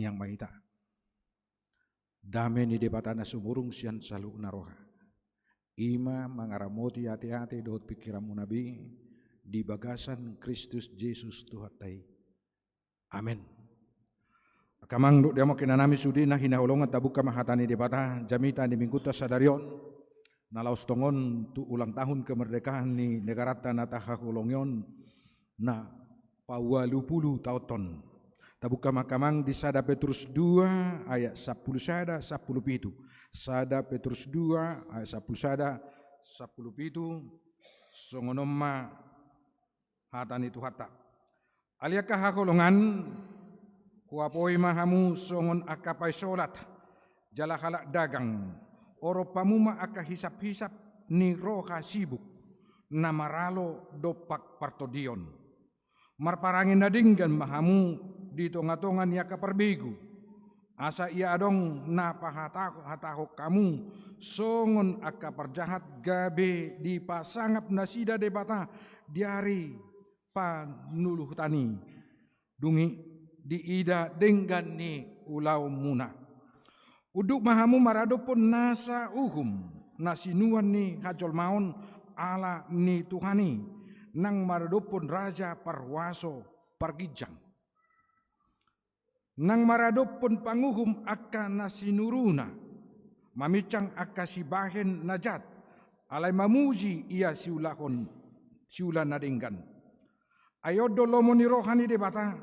yang maita. Dame ni debatana sumurung sian salu naroha. Ima mangaramoti hati-hati dot pikiranmu nabi di bagasan Kristus Yesus Tuhatai. Amin. Kamang do dia makin nami sudi na hinaholongan tabuka mahatani debata jamita di mingguta sadarion nalaus tongon tu ulang tahun kemerdekaan ni negara tanah tahahulongyon na pawalupulu tauton. Tabuka makamang di Sada Petrus 2 ayat 10 sada 10 pitu. Sada Petrus 2 ayat 10 sada 10 pitu. Songonoma hatani tu hata. Aliakah hakolongan kuapoi mahamu songon akapai solat jala halak dagang oro pamuma aka hisap-hisap ni roha sibuk namaralo dopak partodion marparangin nadinggan mahamu di tonga-tongan ya kaperbigu asa ia adong napa hatahok kamu songon aka perjahat gabe di pasangap nasida debata diari panuluh tani dungi di ida dengan ni ulau muna uduk mahamu marado pun nasa nasinuan ni hajol maun ala ni Tuhani nang marado pun raja parwaso pargijang nang maradopon panguhum akka nasinuruna mamicang akka sibahen najat alay mamuji ia siulahon siulan nadinggan ayo dolomo ni rohani debata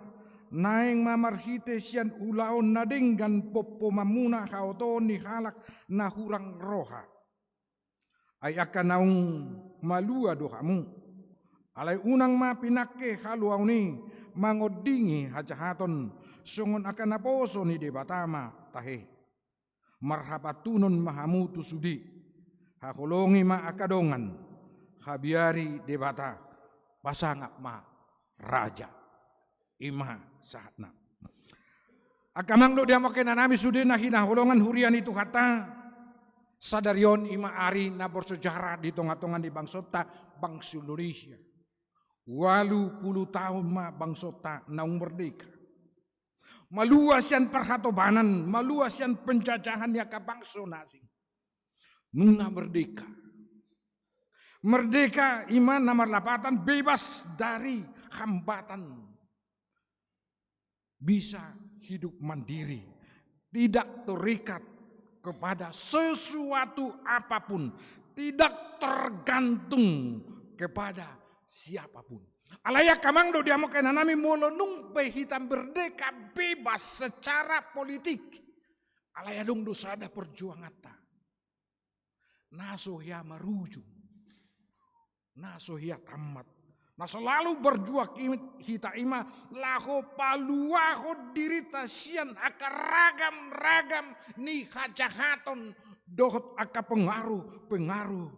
naeng mamarhite sian ulaon nadinggan popo mamuna haoton ni halak na hurang roha ay akka naung malua dohamu alay unang mapinake haluaw ni mangodingi hajahaton songon akan naposo ni debatama tahe marhabatunon mahamutu sudi hakolongi ma akadongan habiari debata pasangap ma raja ima sahatna akamang do dia makin nami sudi na hinaholongan hurian itu kata sadarion ima ari na bersejarah di tonga-tongan di bangsota bangsa Indonesia 80 tahun ma bangsota naung merdeka maluas yan perhatobanan, maluas yan penjajahan ya kabangso nasing. Nunga merdeka. Merdeka iman nomor 8 bebas dari hambatan. Bisa hidup mandiri. Tidak terikat kepada sesuatu apapun. Tidak tergantung kepada siapapun. Alaya kamang do dia makan nami molonung pe hitam merdeka bebas secara politik. Alaya dong dosa ada perjuangan ta. Naso ya maruju. Naso ya tamat. Nah selalu berjuang hita ima laho paluaho diri tasian aka ragam ni hajahaton dohot aka pengaruh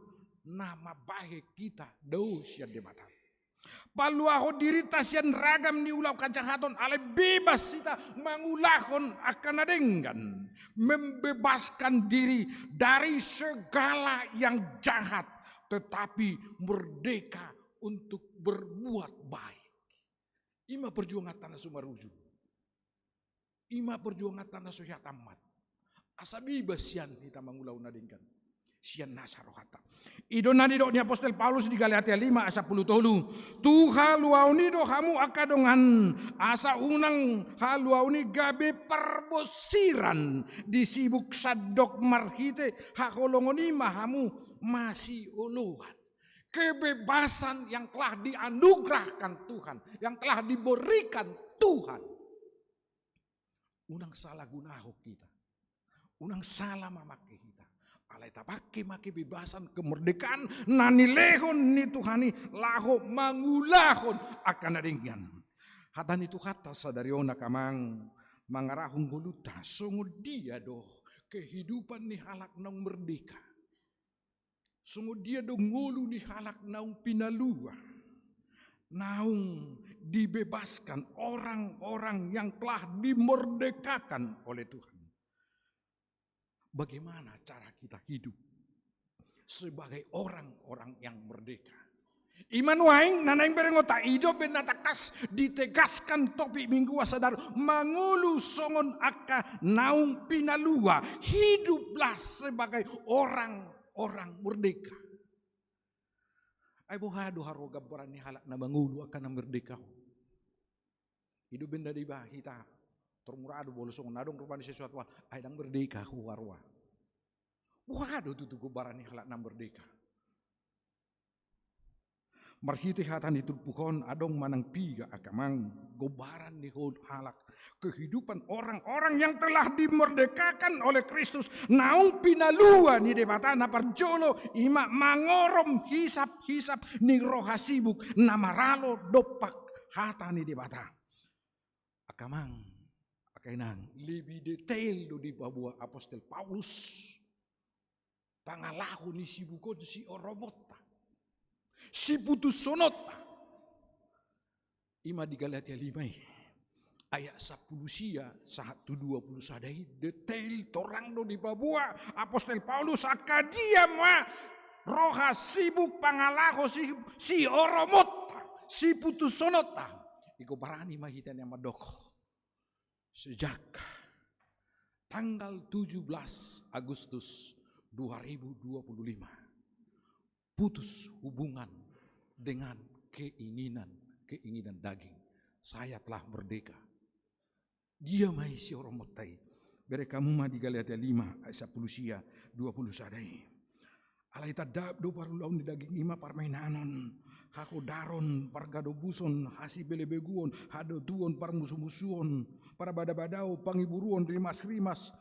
nama baik kita do sian demata. Paluaho diri tasian ragam ni ulau kajahaton ale bebas kita mangulahon akan adenggan membebaskan diri dari segala yang jahat tetapi merdeka untuk berbuat baik. Ima perjuangan tanah sumaruju. Ima perjuangan tanah sohya tamat. Asa bebas sian kita mangulau nadenggan. Sian nasarohata. Idon nadido ni Apostol Paulus di Galatia 5 asa 10 tolu. Tu haluauni do hamu akadongan asa unang haluauni gabe perbosiran disibuk sadok marhite hakolongoni mahamu masih uluhan. Kebebasan yang telah dianugerahkan Tuhan, yang telah diberikan Tuhan. Unang salah gunaho kita. Unang salah mamake kita. Alay tapake make bebasan kemerdekaan nani lehon ni Tuhani laho mangulahon akan adenggan. Hatan itu kata sadariona kamang mangarahung guluta sungguh dia doh kehidupan ni halak naung merdeka. Sungguh dia doh ngulu ni halak naung pinalua. Naung dibebaskan orang-orang yang telah dimerdekakan oleh Tuhan. Bagaimana cara kita hidup sebagai orang-orang yang merdeka? Iman waing nanaing berengota ido benatakas ditegaskan topi minggu sadar mangulu songon aka naung pinalua, hiduplah sebagai orang-orang merdeka. Ay buhado haro gabaran ni halak na mangulu akan merdeka. Hidup benda di bah kita termurado bolosong nadong rupani sesuatu ay nang merdeka ku warwa. Buhado tutu gabaran ni halak na merdeka. Marhiti hatan itu pukon adong manang piga akamang gobaran di halak kehidupan orang-orang yang telah dimerdekakan oleh Kristus naung pinalua ni debata na parjolo ima mangorom hisap-hisap ni rohasibuk namaralo dopak hata ni debata akamang akainang lebih detail do di babua apostol Paulus pangalahu ni sibukon si orobota si putus sonota ima di Galatia 5 ayat 10 sia 120 sadai detail torang do di babua apostol Paulus akadia ma roha sibuk pangalaho si oromota si putus sonota iko barani mahitan yang madoko sejak tanggal 17 Agustus 2025 putus hubungan dengan keinginan daging. Saya telah merdeka. Dia mai si orang motai. Bere kamu mah di Galatia 5 ayat 10 sia 20 sadai. Alai tadab do parulaun di daging ima parmainanon. Hako daron pargado buson hasi belebeguon hado tuon par musuh-musuhon para badabadao pangiburuon rimas-rimas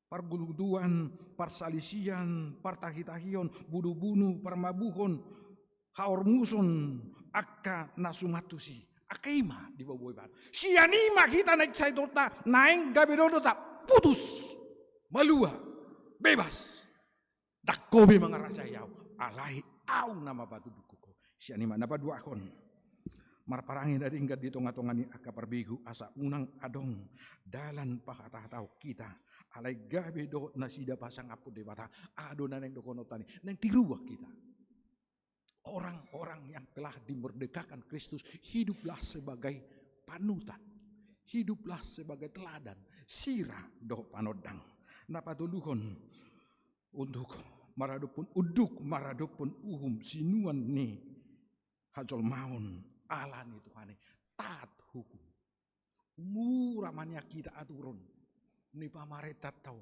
parguluduan, parsalisian, partahitahion, budu-bunu, parmabuhon, haormuson, akka nasumatusi. Akaima di bawah ibarat. Sianima kita naik caitota, naik gabidodota, putus, malua, bebas. Dakobe mangaracayau, alai au nama batu bukuko. Sianima napa dua akon. Marparangi dari ingkat di tonga-tongani aka perbigu asa unang adong dalan pakatah-tahu kita. Alai gabe do nasida pasang apu debata ado naneng do konotani neng tiruak kita orang-orang yang telah dimerdekakan Kristus hiduplah sebagai panutan hiduplah sebagai teladan sirah do panodang napatuluhon untuk maradopun uduk maradopun uhum sinuan ni hajol maun alan itu hane taat hukum umuramanya kita aturun ni pamareta tahu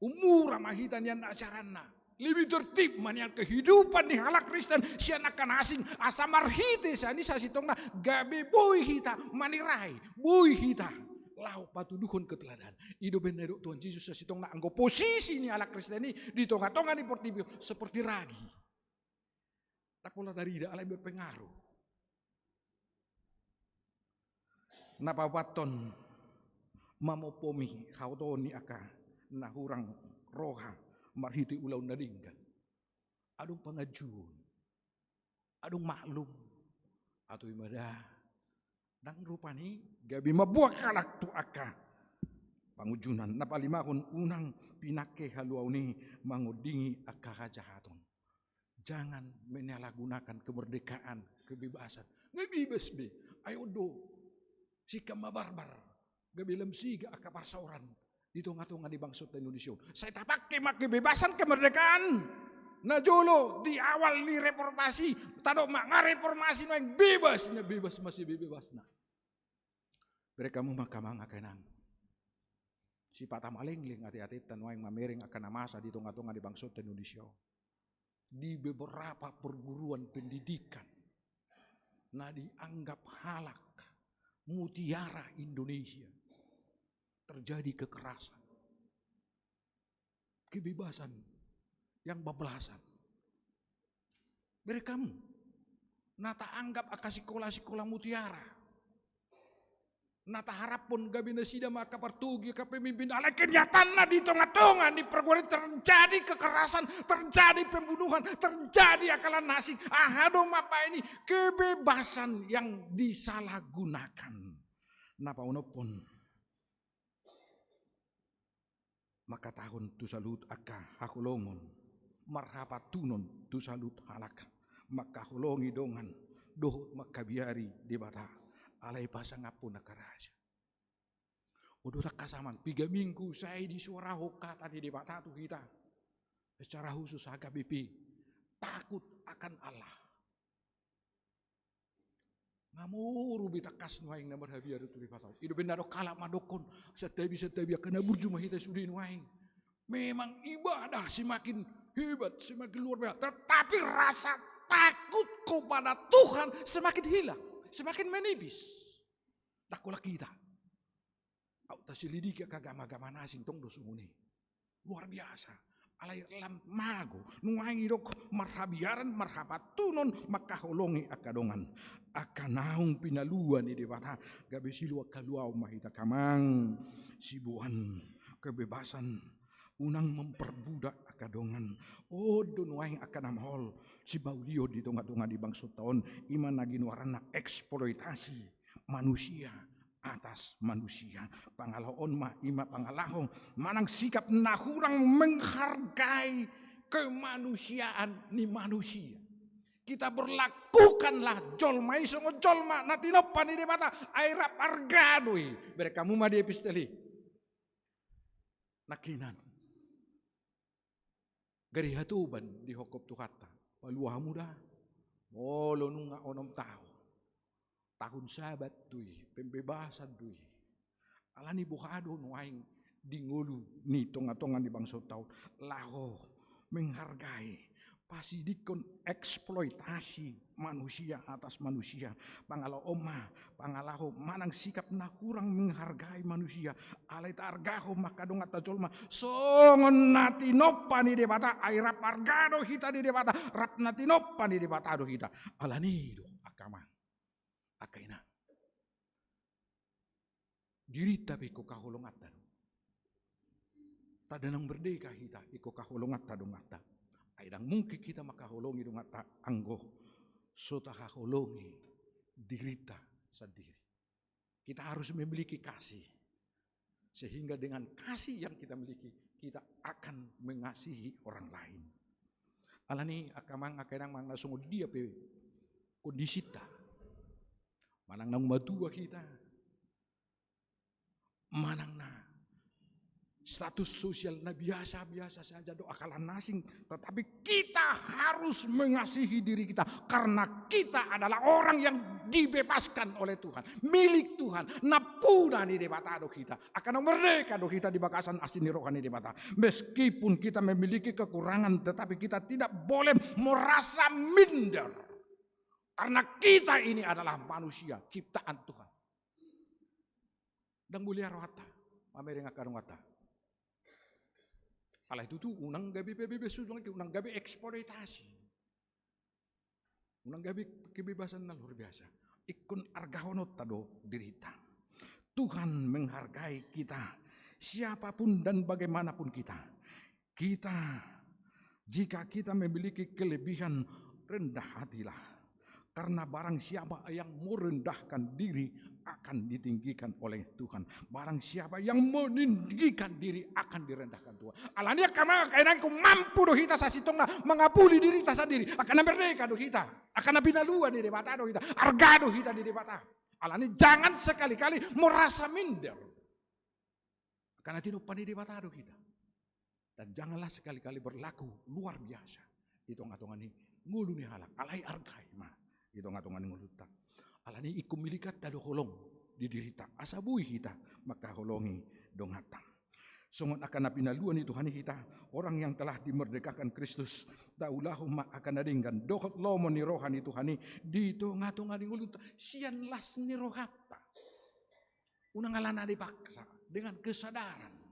umur mahitan yang acarana lebih tertib man yang kehidupan di halak Kristen sian akan asing asa marhite sani sasitongna gabe boy hita manirai boy hita lau patuduhon keteladan ido benedo Tuhan Yesus sasitongna anggo posisi ni halak Kristen ini di tonga-tonga di portibio seperti ragi tak pola dari ida alai berpengaruh napa waton mamopomi hautoni aka nahurang roha marhiti ulau nadinggan adung pengajuan adung maklum atau ibadah dang rupani gabi mabuak kalak tu aka pangujunan napalimahon unang pinake haluauni mangudingi aka kajahaton jangan menyalahgunakan kemerdekaan kebebasan ngebibes be ayo do sikam barbar gabilem siga akapar sauran di tengah-tengah di bangsut Indonesia. Saya tak pakai kebebasan kemerdekaan. Najolo di awal ni reformasi, tado mak ngareformasi yang bebas masih bebas nah. Mereka mu makamang akenan. Si patah maling ling hati-hati tan waing mamering akan masa di tengah-tengah di bangsut Indonesia. Di beberapa perguruan pendidikan, nah dianggap halak mutiara Indonesia. Terjadi kekerasan, kebebasan yang bablasan. Mereka nata anggap akan sekolah-sekolah mutiara. Nata harapun gabina sida maka pertugi ke pemimpin alai kenyataan di tengah-tengah di perguruan terjadi kekerasan, terjadi pembunuhan, terjadi akalan nasib. Ahadom apa ini kebebasan yang disalahgunakan. Napa unopun maka tahun tu salut aka hakulongon marhapatunon tu salut halak makahulongi dongan doh makabiari di bata alai pasang apun nakaraja. Udah tak kasaman 3 minggu saya di suara hoka tadi di bata tu kita secara khusus HKBP takut akan Allah. Ngamuru bita kas nuaing na marhabiar itu di bata. Itu benar kalak madokon setabi akan berjumah kita sudin nuaing. Memang ibadah semakin hebat, semakin luar biasa. Tetapi rasa takut kepada Tuhan semakin hilang, semakin menipis. Takulah kita. Au tasilidiki kagama-agama nasing tong dosumuni. Luar biasa. Alay lam mago nuangi dok marhabiaran marhabatunon makaholongi akadongan akanaung pinaluan di dewata gabe silua kaluau mahita kamang sibuan kebebasan unang memperbudak akadongan donuaing akanamhol si baulio di tonga-tonga di bangsa tahun iman lagi nuarana eksploitasi manusia atas manusia pangalahon ma ima pangalahong manang sikap nahurang menghargai kemanusiaan ni manusia. Kita berlakukanlah jolma isongo jolma natinopan di debata airap argadoi mereka muma di episteli nakinan gari hatuban di hokop tuhata paluah muda lo nunga onom tahu tahun sabat dui pembebasan dui alani bukado nuaing dingulu ni tonga-tonga di bangsa tau laho menghargai pasti dikon eksploitasi manusia atas manusia pangalo oma pangalaho manang sikap na kurang menghargai manusia alai targaho makadong atajolma songon nati nopani de bata aira pargado hita di de bata rap nati nopani de bata do hita alani do akama akaina diri tapi ko kaholongatan tadanang berdeka hita iko kaholongata dong ata aidang mungkin kita makaholongi dong ata anggo sota kaholongi dirita sendiri. Kita harus memiliki kasih sehingga dengan kasih yang kita miliki kita akan mengasihi orang lain. Alani akamang akaidang mang nasungod dia pe kondisita manang nang madua kita manang na status sosial na biasa-biasa saja do akalan nasing tetapi kita harus mengasihi diri kita karena kita adalah orang yang dibebaskan oleh Tuhan milik Tuhan napuna di debata do kita akan merdeka do kita di bakasan asini rohani debata meskipun kita memiliki kekurangan tetapi kita tidak boleh merasa minder karena kita ini adalah manusia, ciptaan Tuhan. Dan mulia rohata, mamering akarong ata. Alah itu tuh unang gabi PBB sudah lagi, unang gabi eksploitasi. Unang gabi kebebasan na luar biasa. Ikun argahonot tado dirita. Tuhan menghargai kita, siapapun dan bagaimanapun kita. Jika kita memiliki kelebihan, rendah hatilah. Karena barang siapa yang merendahkan diri akan ditinggikan oleh Tuhan. Barang siapa yang meninggikan diri akan direndahkan Tuhan. Alania karena kainanku mampu doh kita sasitong na mengapuli diri kita sendiri. Akan merdeka doh kita. Akan binalua di debata doh kita. Arga doh kita di debata. Alani jangan sekali-kali merasa minder. Karena tinupan di debata doh kita. Dan janganlah sekali-kali berlaku luar biasa. Hitung-hitungan ini ngulu ni halak. Alai argai mah. Itu ngatungan ngulutak. Alani ikum milikat tado holong di dirita asabui kita maka holongi dongatan. Songon akan napinaluan itu hani kita orang yang telah dimerdekakan Kristus daulahum akan adinggan dohot lomo ni rohani Tuhani di ngatungan ngulutak sian las ni rohata. Unang alana dipaksa dengan kesadaran.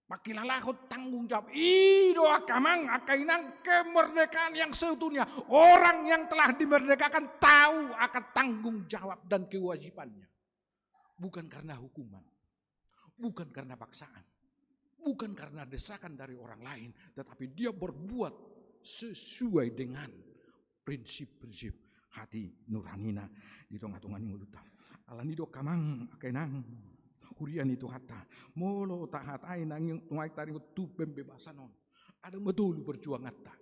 Makilalahot tanggung jawab. Ido akamang akainang kemerdekaan yang seutuhnya. Orang yang telah dimerdekakan tahu akan tanggung jawab dan kewajibannya. Bukan karena hukuman. Bukan karena paksaan. Bukan karena desakan dari orang lain. Tetapi dia berbuat sesuai dengan prinsip-prinsip hati nurhanina. Di tengah-tengah ngulutan. Alanido kamang akainang. Kurian itu hata molo tahatai nanging tungai taring tu pembebasan on Ada betul perjuangan tak.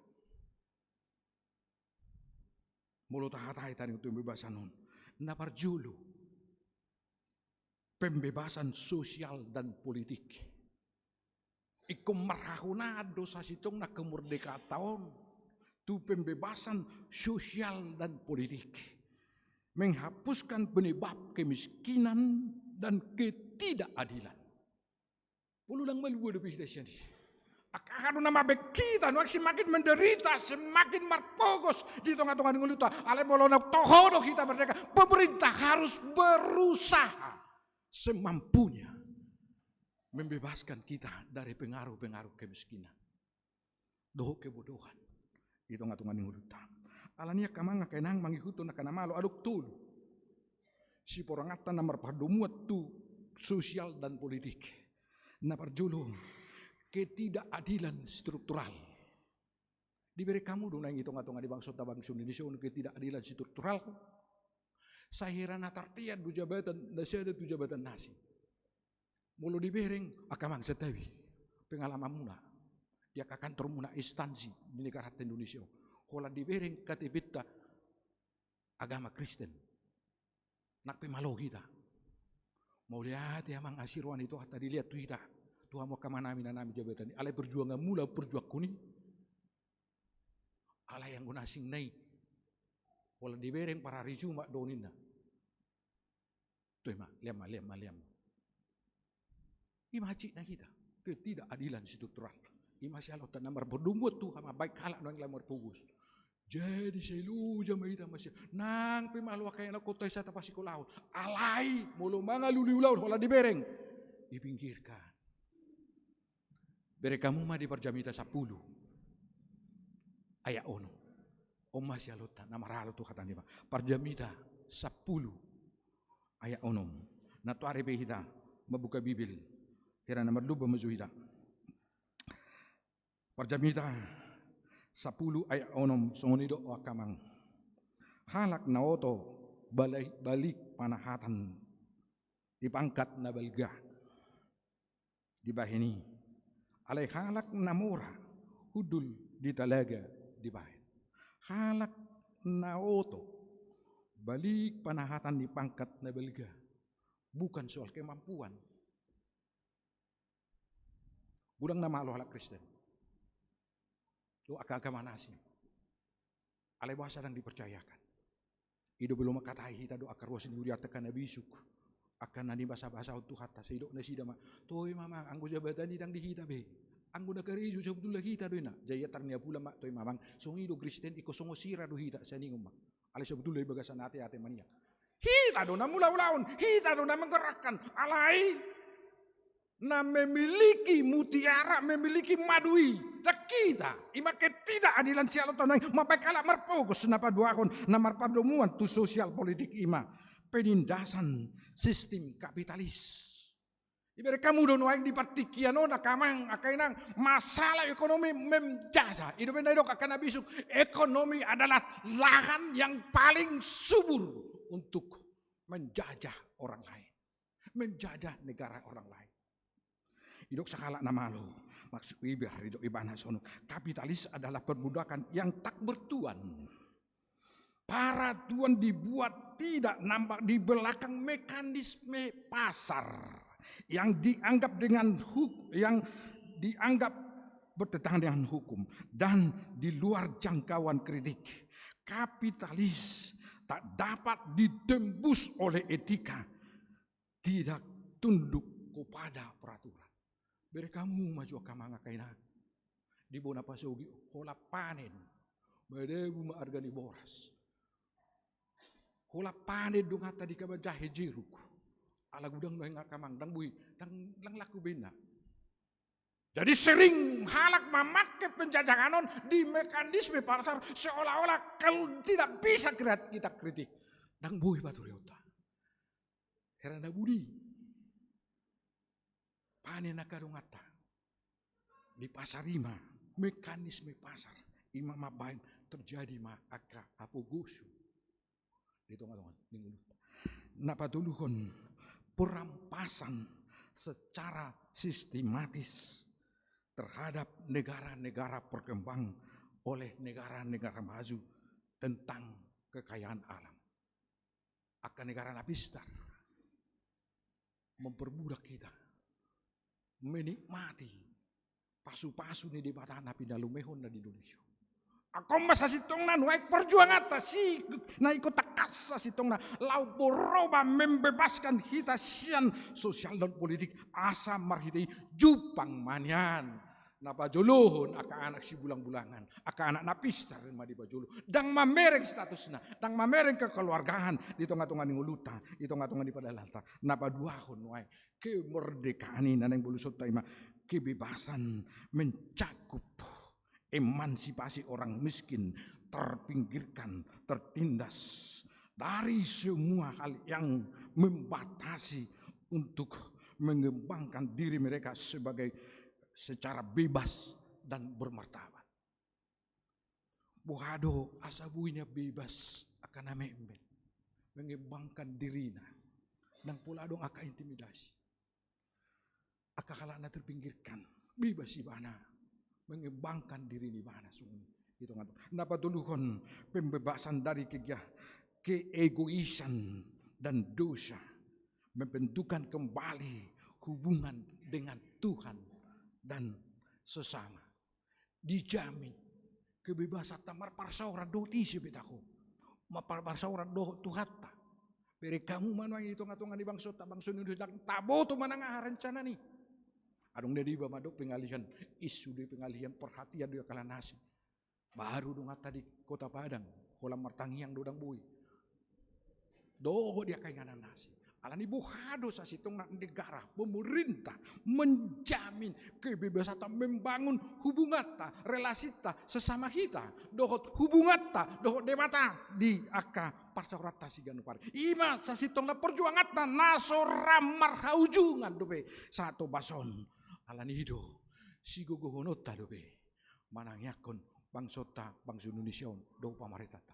Mulut hatai tadi untuk pembebasan non. Napar julu. Pembebasan sosial dan politik. Iku marahunado sa sitong na kemerdekaan tu pembebasan sosial dan politik. Menghapuskan penyebab kemiskinan dan ketidakadilan. Pululang malu lebih dari sini. Akan nama kita nu semakin menderita, semakin marpogos di tengah-tengah nguluta. Ale bolona tohodo kita merdeka. Pemerintah harus berusaha semampunya membebaskan kita dari pengaruh-pengaruh kemiskinan. Doh kebodohan di tengah-tengah nguluta. Alania kamanga kainang mangihuto na kanamalo aduk tulu. Si porangatan na marpadumuat tu sosial dan politik. Na parjulong ketidakadilan struktural. Diberi kamu dong yang hitung-hitung di bangsa Indonesia untuk ketidakadilan struktural. Saya na tartian du jabatan nasi ada tu jabatan nasi. Mulu dibereng akamang setawi pengalaman muna. Dia akan termuna instansi di negara Indonesia. Kalau dibereng katibita agama Kristen. Nak pemalo kita. Mau lihat ya mang asirwan itu hatta dilihat tu tidak. Tuhan mau kemana nami jabatan ini. Alai perjuangan mula perjuang kuni. Alai yang guna sing naik. Walau dibereng para riju mak donina. Tuh mak liam. Ima cik na kita. Ketidakadilan struktural. Ima sialo tan namar berdumbuat tu hama baik kalak nang lamar pugus. Jadi saya lu jam itu masih nang pemalu kayak nak kota saya tapasi laut. Alai mulu manga luli laut walau dibereng. Dipinggirkan. Bere kamu mah di Parjamita 10. Ayat ono. Om masih alota nama ralo tu kata ni pak. Parjamita 10. Ayat ono. Na tu are behida membuka Bibil. Kira nama luba mazuhida. Parjamita 10 ayat ono songonido akamang. Halak na oto balik panahatan dipangkat na balga. Di bahini. Alai halak namora hudul di talaga di bahin. Halak naoto balik panahatan di pangkat na belga. Bukan soal kemampuan. Budang nama Allah halak Kristen. Lu agama nasi. Alai bahasa yang dipercayakan. Ido belum makatai kita do akar wasin guri artekan nabisuk. Akan nani bahasa-bahasa untuk hatta seidok nasi dama. Toy mamang anggo jabatan didang dihita be. Anggo nakarizu sebetulnya kita do na. Jaya tarnia pula mak toy mamang. Songido Kristen iko songo sira do hita saningum mak. Ale sebetulnya bagasan ate-ate mania. Hita do na mula-ulaun. Hita do na menggerakkan. Alai na memiliki mutiara, memiliki madui. Dak kita ima ketidakadilan sialo tonai mapakala marpogos napa duakon na marpadomuan tu sosial politik ima. Penindasan sistem kapitalis. Ibarat kamu dono yang di partikiano na kamang akainang masalah ekonomi menjajah. Itu benda akan habisuk. Ekonomi adalah lahan yang paling subur untuk menjajah orang lain, menjajah negara orang lain. Idok sakala nama lo maksud ibah idok ibana sono. Kapitalis adalah perbudakan yang tak bertuan. Para tuan dibuat tidak nampak di belakang mekanisme pasar yang dianggap bertentangan dengan hukum dan di luar jangkauan kritik. Kapitalis tak dapat ditembus oleh etika, tidak tunduk kepada peraturan. Beri kamu maju kamanga kaina di bona pasogi hola panen badebu ma argani boras. Hula panen dong hata di kabajah jeruk. Ala gudang no nga kamang dang bui dang lang laku bina. Jadi sering halak memakai penjajahan di mekanisme pasar seolah-olah kalau tidak bisa kita kritik. Dang bui batu leota. Herana budi. Panen akarung hata di pasar ima mekanisme pasar ima mabain terjadi ma akra apogosu. Napatuluhon perampasan secara sistematis terhadap negara-negara berkembang oleh negara-negara maju tentang kekayaan alam. Akan negara Napistar memperbudak kita menikmati pasu-pasu ni di bata na pinalumehon na di Indonesia. Ako masasitong na nuay perjuangan si na ikut takas sa sitong na lau poroba membebaskan kita sian sosial dan politik asa marhitay jupang manyan na pajuluhon aka anak si bulang-bulangan aka anak Napistar ma di pajuluh dang mamereng statusna dang mamereng kekeluargaan dito nga tungan nguluta ito nga tungan di padalata na paduahon nuay kemerdekaan ini nang bulusot tayo kebebasan mencakup emansipasi orang miskin, terpinggirkan, tertindas dari semua hal yang membatasi untuk mengembangkan diri mereka secara bebas dan bermartabat. Buhado asabuinya bebas akan amemben mengembangkan dirinya dan pula dong aka intimidasi. Aka kalana terpinggirkan, bebas ibana mengembangkan diri di mana sungguh itu ngatur. Napatuluhon pembebasan dari keegoisan dan dosa, membentukkan kembali hubungan dengan Tuhan dan sesama. Dijamin kebebasan tamar parsaura doti sebetaku, mapar parsaura do tuhatta. Pere kamu mana itu ngatungan di bangsa Indonesia tabo tu manangah rencana nih. Adong dari bamadok pengalihan isu di pengalihan perhatian dia kala nasi. Baru dong tadi Kota Padang, kolam martangiang dodang bui. Doho dia kainganan nasi. Alani buhado sa sitong negara pemerintah menjamin kebebasan membangun hubungan ta, relasi ta sesama kita. Dohot hubungan ta, dohot debata di aka parsaurata siganu pare. Ima sa sitong na perjuangan ta nasoram marhaujungan dobe satu bason. Alani hido si gogohonota dobe manangyakon bangsota bangsa Indonesia do pamaritata.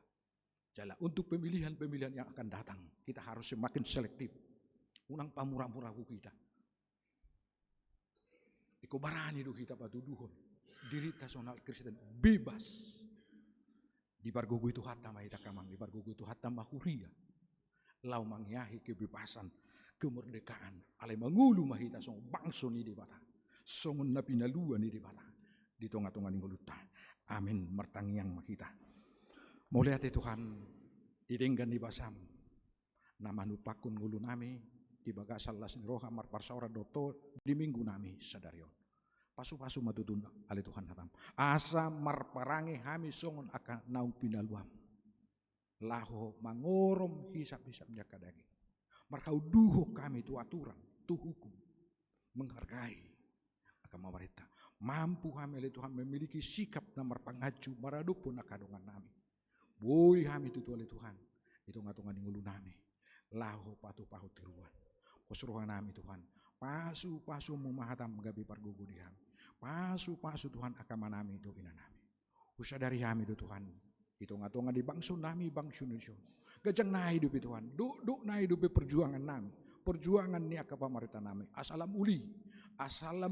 Jala untuk pemilihan-pemilihan yang akan datang kita harus semakin selektif. Unang pamurah-murah kita. Iko barani do kita patuduhon diri nasional Kristen bebas. Di bargogo itu hatta mahita kamang di bargogo itu hatta mahuria. Lau mangyahi kebebasan kemerdekaan alai mangulu mahita song bangso ni di bata. Songon na pinaluan ni di bata. Di tonga-tonga ni nguluta. Amin martangyang mahita. Mulihat Tuhan didenggan di basam nama nupakun ngulu nami di bagasal las roha mar parsaura doto di minggu nami sadarion pasu-pasu matutun ali Tuhan hatam asa mar parange hami songon akan nau pinaluam laho mangorom hisap-hisap dia kadagi markau duho kami tu aturan tu hukum menghargai akan pemerintah mampu kami ali Tuhan memiliki sikap namar pangaju maradupun akadongan nami. Boy kami tutu oleh Tuhan. Itu ngatungan ngulu nami. Laho patu-pahu tiruan. Posruhan nami Tuhan. Pasu-pasu memahatam gabi pargugu di kami. Pasu-pasu Tuhan akama nami itu ina nami. Usah dari kami itu Tuhan. Itu ngatungan di bangsa nami bangsa Indonesia. Gajang na hidup Tuhan. Duk na hidup perjuangan nami. Perjuangan ni akapa marita nami. Asalam uli. Asalam